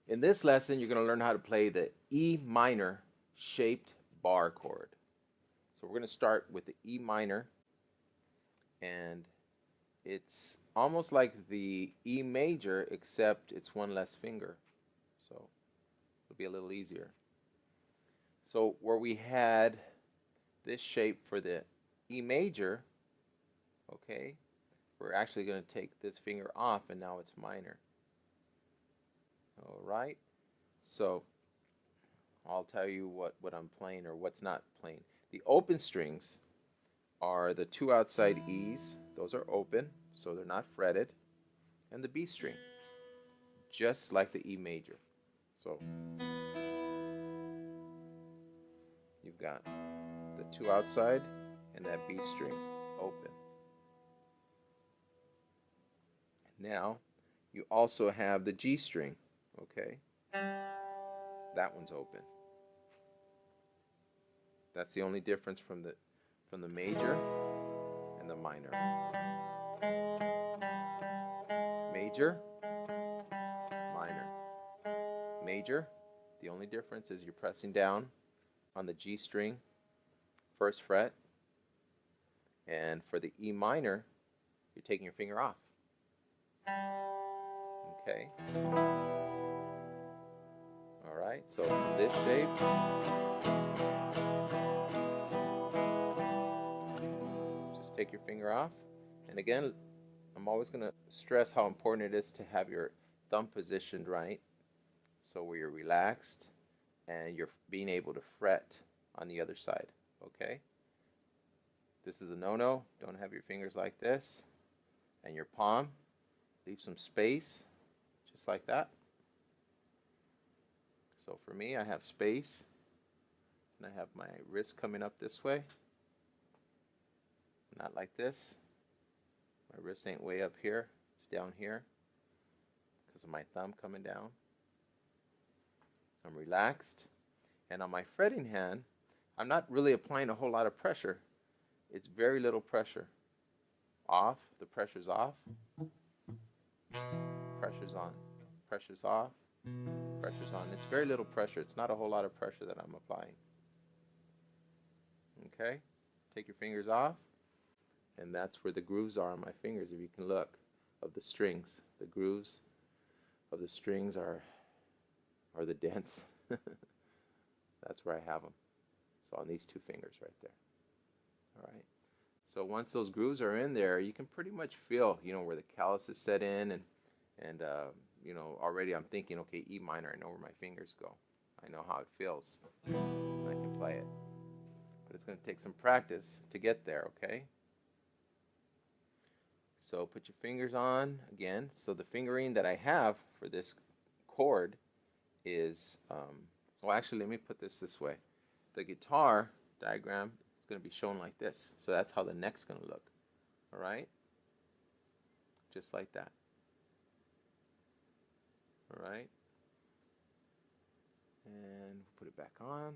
In this lesson, you're going to learn how to play the E minor shaped bar chord. So we're going to start with the E minor, and it's almost like the E major, except it's one less finger. So it'll be a little easier. So where we had this shape for the E major, okay, we're actually going to take this finger off, and now it's minor. All right. So I'll tell you what I'm playing or what's not playing. The open strings are the two outside E's. Those are open, so they're not fretted. And the B string, just like the E major. So you've got the two outside and that B string open. Now you also have the G string, okay? That one's open. That's the only difference from the major and the minor. Major, minor. Major, the only difference is you're pressing down on the G string, first fret, and for the E minor, you're taking your finger off. Okay. All right, so from this shape, just take your finger off. And again, I'm always going to stress how important it is to have your thumb positioned right, so where you're relaxed and you're being able to fret on the other side, okay? This is a no-no. Don't have your fingers like this. And your palm, leave some space, just like that. So for me, I have space, and I have my wrist coming up this way, not like this. My wrist ain't way up here, it's down here because of my thumb coming down. I'm relaxed, and on my fretting hand, I'm not really applying a whole lot of pressure. It's very little pressure. Off, the pressure's off, pressure's on, pressure's off, pressure's on. It's very little pressure. It's not a whole lot of pressure that I'm applying. Okay, take your fingers off, and that's where the grooves are on my fingers, if you can look, of the strings. The grooves of the strings are the dents. That's where I have them. So on these two fingers right there. All right. So once those grooves are in there, you can pretty much feel, where the callus is set in, and already I'm thinking, okay, E minor, I know where my fingers go. I know how it feels. And I can play it. But it's going to take some practice to get there, okay? So put your fingers on again. So the fingering that I have for this chord is, well, actually, let me put this way. The guitar diagram is going to be shown like this. So that's how the neck's going to look. All right? Just like that. All right? And put it back on.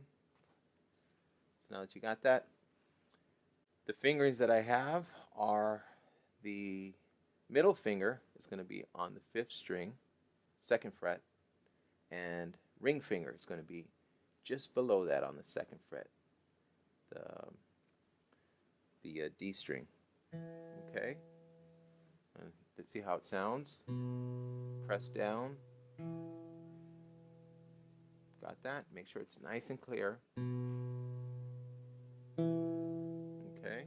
So now that you got that, the fingerings that I have are the middle finger is going to be on the fifth string, second fret, and ring finger is going to be just below that on the second fret, the D string. Okay? And let's see how it sounds. Press down. Got that? Make sure it's nice and clear. Okay?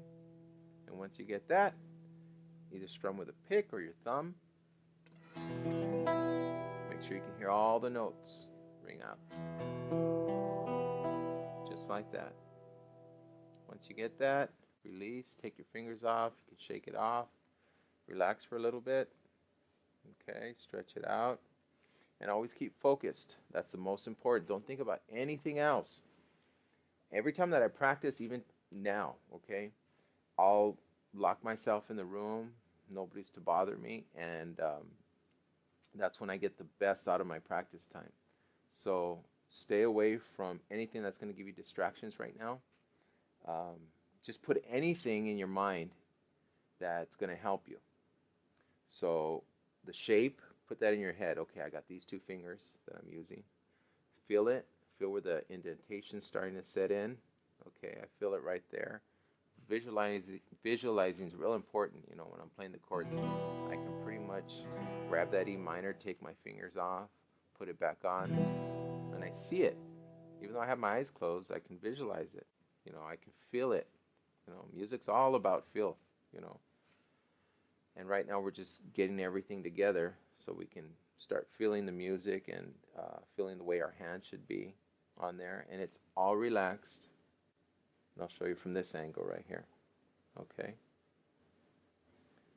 And once you get that, either strum with a pick or your thumb. Make sure you can hear all the notes ring out. Just like that. Once you get that, release, take your fingers off, you can shake it off, relax for a little bit. Okay, stretch it out. And always keep focused. That's the most important. Don't think about anything else. Every time that I practice, even now, okay, I'll lock myself in the room, nobody's to bother me, and that's when I get the best out of my practice time. So stay away from anything that's going to give you distractions right now. Just put anything in your mind that's going to help you. So the shape, put that in your head. Okay, I got these two fingers that I'm using. Feel it. Feel where the indentation's starting to set in. Okay, I feel it right there. Visualizing is real important. You know, when I'm playing the chords, I can pretty much grab that E minor, take my fingers off, put it back on, and I see it. Even though I have my eyes closed, I can visualize it. You know, I can feel it. You know, music's all about feel. You know, and right now we're just getting everything together so we can start feeling the music and feeling the way our hands should be on there, and it's all relaxed. And I'll show you from this angle right here. Okay,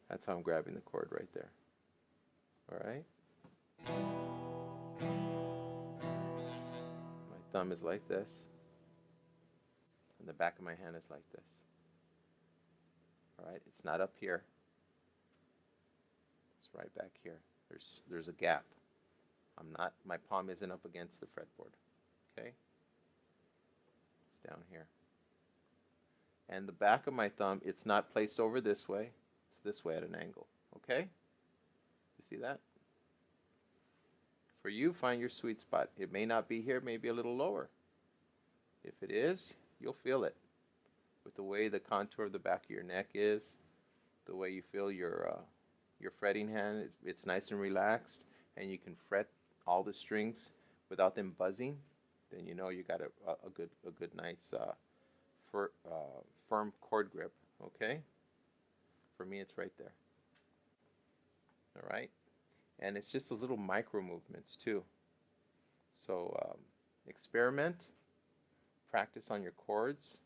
that's how I'm grabbing the chord right there. All right, my thumb is like this, and the back of my hand is like this. All right, it's not up here. It's right back here. There's a gap. My palm isn't up against the fretboard. Okay, it's down here. And the back of my thumb, it's not placed over this way. It's this way at an angle. Okay? You see that? For you, find your sweet spot. It may not be here, maybe a little lower. If it is, you'll feel it with the way the contour of the back of your neck is, the way you feel your fretting hand. It's nice and relaxed, and you can fret all the strings without them buzzing. Then you know you got a good nice firm chord grip. Okay? For me, it's right there. All right? And it's just those little micro movements too. So experiment, practice on your chords.